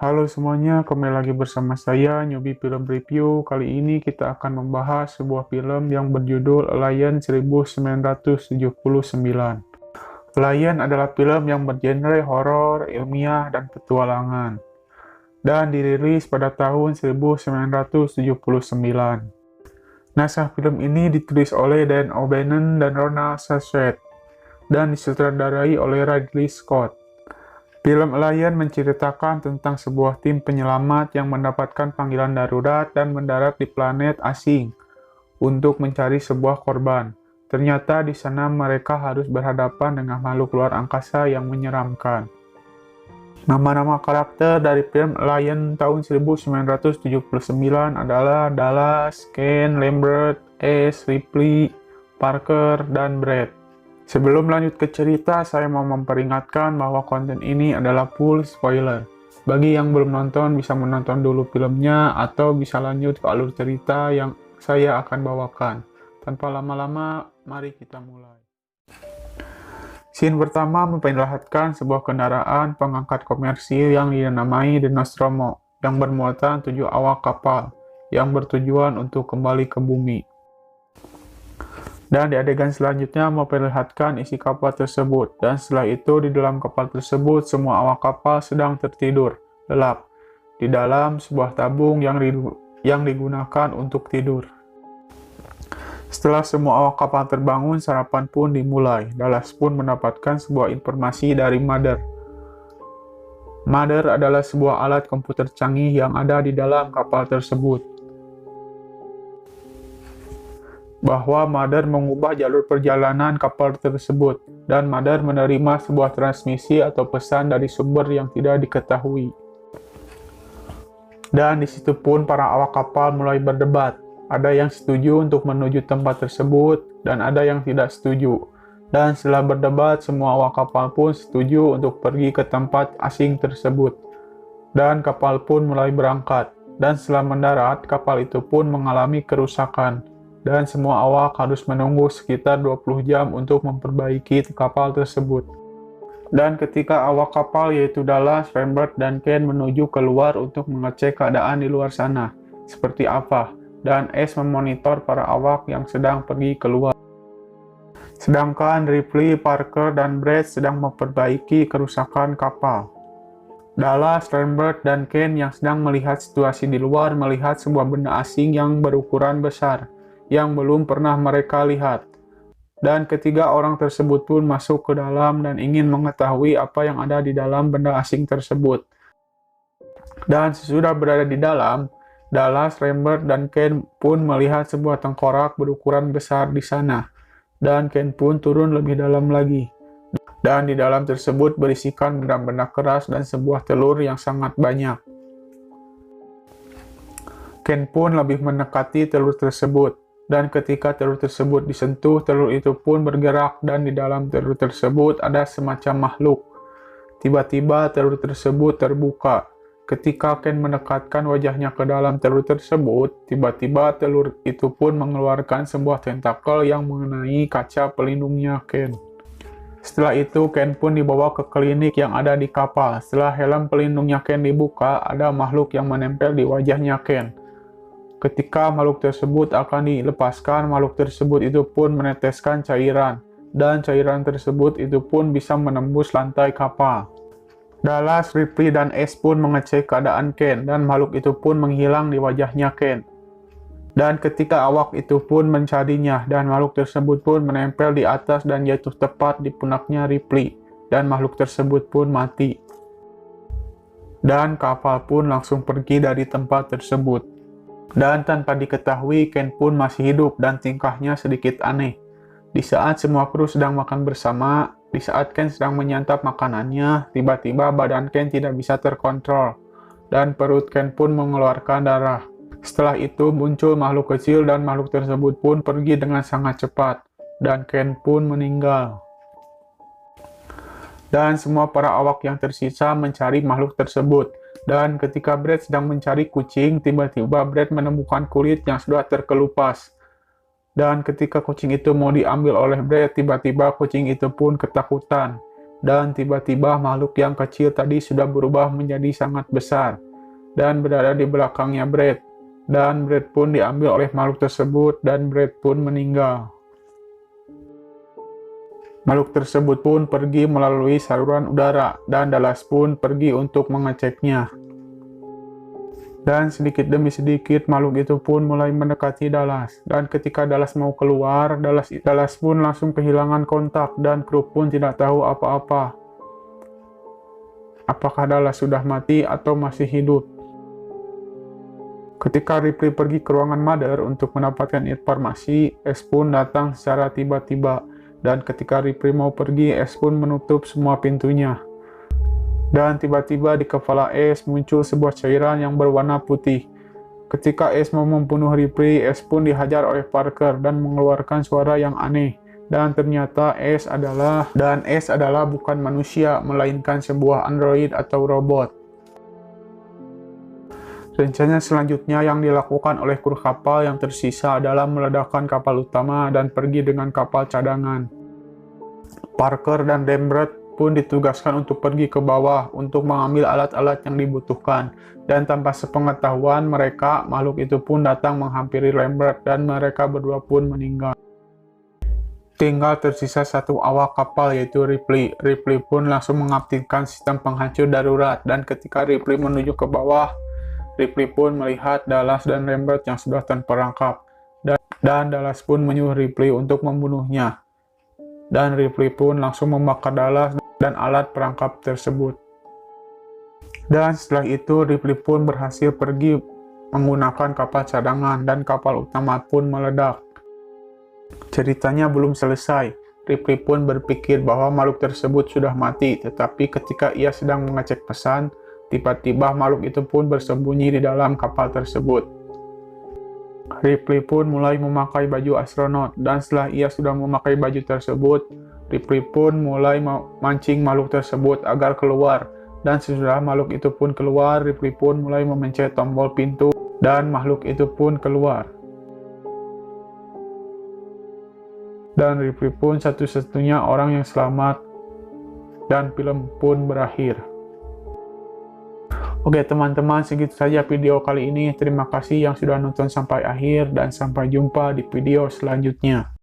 Halo semuanya, kembali lagi bersama saya, Nyobi Film Review. Kali ini kita akan membahas sebuah film yang berjudul Alien 1979. Alien adalah film yang bergenre horor, ilmiah, dan petualangan, dan dirilis pada tahun 1979. Naskah film ini ditulis oleh Dan O'Bannon dan Ronald Shusett, dan disutradarai oleh Ridley Scott. Film Alien menceritakan tentang sebuah tim penyelamat yang mendapatkan panggilan darurat dan mendarat di planet asing untuk mencari sebuah korban. Ternyata di sana mereka harus berhadapan dengan makhluk luar angkasa yang menyeramkan. Nama-nama karakter dari film Alien tahun 1979 adalah Dallas, Ken, Lambert, Ace, Ripley, Parker, dan Brett. Sebelum lanjut ke cerita, saya mau memperingatkan bahwa konten ini adalah full spoiler. Bagi yang belum nonton, bisa menonton dulu filmnya atau bisa lanjut ke alur cerita yang saya akan bawakan. Tanpa lama-lama, mari kita mulai. Scene pertama memperlihatkan sebuah kendaraan pengangkat komersil yang dinamai The Nostromo, yang bermuatan 7 awak kapal, yang bertujuan untuk kembali ke bumi. Dan di adegan selanjutnya memperlihatkan isi kapal tersebut. Dan setelah itu di dalam kapal tersebut semua awak kapal sedang tertidur, lelap, di dalam sebuah tabung yang digunakan untuk tidur. Setelah semua awak kapal terbangun, sarapan pun dimulai. Dallas pun mendapatkan sebuah informasi dari Mother. Mother adalah sebuah alat komputer canggih yang ada di dalam kapal tersebut, bahwa Mother mengubah jalur perjalanan kapal tersebut, dan Mother menerima sebuah transmisi atau pesan dari sumber yang tidak diketahui. Dan di situ pun para awak kapal mulai berdebat. Ada yang setuju untuk menuju tempat tersebut, dan ada yang tidak setuju. Dan setelah berdebat, semua awak kapal pun setuju untuk pergi ke tempat asing tersebut. Dan kapal pun mulai berangkat. Dan setelah mendarat, kapal itu pun mengalami kerusakan. Dan semua awak harus menunggu sekitar 20 jam untuk memperbaiki kapal tersebut. Dan ketika awak kapal yaitu Dallas, Lambert, dan Ken menuju keluar untuk mengecek keadaan di luar sana, seperti apa, dan Ace memonitor para awak yang sedang pergi keluar. Sedangkan Ripley, Parker, dan Brett sedang memperbaiki kerusakan kapal. Dallas, Lambert, dan Ken yang sedang melihat situasi di luar melihat sebuah benda asing yang berukuran besar, yang belum pernah mereka lihat. Dan ketiga orang tersebut pun masuk ke dalam dan ingin mengetahui apa yang ada di dalam benda asing tersebut. Dan sesudah berada di dalam, Dallas, Lambert, dan Ken pun melihat sebuah tengkorak berukuran besar di sana. Dan Ken pun turun lebih dalam lagi. Dan di dalam tersebut berisikan benda-benda keras dan sebuah telur yang sangat banyak. Ken pun lebih mendekati telur tersebut. Dan ketika telur tersebut disentuh, telur itu pun bergerak dan di dalam telur tersebut ada semacam makhluk. Tiba-tiba telur tersebut terbuka. Ketika Ken mendekatkan wajahnya ke dalam telur tersebut, tiba-tiba telur itu pun mengeluarkan sebuah tentakel yang mengenai kaca pelindungnya Ken. Setelah itu, Ken pun dibawa ke klinik yang ada di kapal. Setelah helm pelindungnya Ken dibuka, ada makhluk yang menempel di wajahnya Ken. Ketika makhluk tersebut akan dilepaskan, makhluk tersebut itu pun meneteskan cairan, dan cairan tersebut itu pun bisa menembus lantai kapal. Dallas, Ripley, dan Ace pun mengecek keadaan Ken, dan makhluk itu pun menghilang di wajahnya Ken. Dan ketika awak itu pun mencarinya, dan makhluk tersebut pun menempel di atas dan jatuh tepat di punaknya Ripley, dan makhluk tersebut pun mati. Dan kapal pun langsung pergi dari tempat tersebut. Dan tanpa diketahui, Ken pun masih hidup dan tingkahnya sedikit aneh. Di saat semua kru sedang makan bersama, di saat Ken sedang menyantap makanannya, tiba-tiba badan Ken tidak bisa terkontrol, dan perut Ken pun mengeluarkan darah. Setelah itu muncul makhluk kecil dan makhluk tersebut pun pergi dengan sangat cepat, dan Ken pun meninggal. Dan semua para awak yang tersisa mencari makhluk tersebut. Dan ketika Brett sedang mencari kucing, tiba-tiba Brett menemukan kulit yang sudah terkelupas. Dan ketika kucing itu mau diambil oleh Brett, tiba-tiba kucing itu pun ketakutan. dan tiba-tiba makhluk yang kecil tadi sudah berubah menjadi sangat besar dan berada di belakangnya Brad. Dan Brad pun diambil oleh makhluk tersebut dan Brad pun meninggal. Makhluk tersebut pun pergi melalui saluran udara dan Dallas pun pergi untuk mengeceknya. Dan sedikit demi sedikit makhluk itu pun mulai mendekati Dallas. Dan ketika Dallas mau keluar, Dallas pun langsung kehilangan kontak dan kru pun tidak tahu apa-apa. Apakah Dallas sudah mati atau masih hidup? Ketika Ripley pergi ke ruangan Mother untuk mendapatkan informasi, Ace pun datang secara tiba-tiba. Dan ketika Ripley mau pergi, Ace pun menutup semua pintunya. Dan tiba-tiba di kepala Ace muncul sebuah cairan yang berwarna putih. Ketika Ace mau membunuh Ripley, Ace pun dihajar oleh Parker dan mengeluarkan suara yang aneh. Dan ternyata Ace adalah bukan manusia, melainkan sebuah android atau robot. Rencana selanjutnya yang dilakukan oleh kru kapal yang tersisa adalah meledakkan kapal utama dan pergi dengan kapal cadangan. Parker dan Lambert pun ditugaskan untuk pergi ke bawah untuk mengambil alat-alat yang dibutuhkan. Dan tanpa sepengetahuan mereka, makhluk itu pun datang menghampiri Lambert dan mereka berdua pun meninggal. Tinggal tersisa satu awak kapal yaitu Ripley. Ripley pun langsung mengaktifkan sistem penghancur darurat dan ketika Ripley menuju ke bawah, Ripley pun melihat Dallas dan Lambert yang sudah terperangkap. Dan Dallas pun menyuruh Ripley untuk membunuhnya. Dan Ripley pun langsung membakar Dallas dan alat perangkap tersebut. Dan setelah itu Ripley pun berhasil pergi menggunakan kapal cadangan dan kapal utama pun meledak. Ceritanya belum selesai. Ripley pun berpikir bahwa makhluk tersebut sudah mati, tetapi ketika ia sedang mengecek pesan, tiba-tiba makhluk itu pun bersembunyi di dalam kapal tersebut. Ripley pun mulai memakai baju astronot, dan setelah ia sudah memakai baju tersebut, Ripley pun mulai memancing makhluk tersebut agar keluar. Dan sesudah makhluk itu pun keluar, Ripley pun mulai memencet tombol pintu, dan makhluk itu pun keluar. Dan Ripley pun satu-satunya orang yang selamat, dan film pun berakhir. Oke teman-teman, segitu saja video kali ini. Terima kasih yang sudah nonton sampai akhir dan sampai jumpa di video selanjutnya.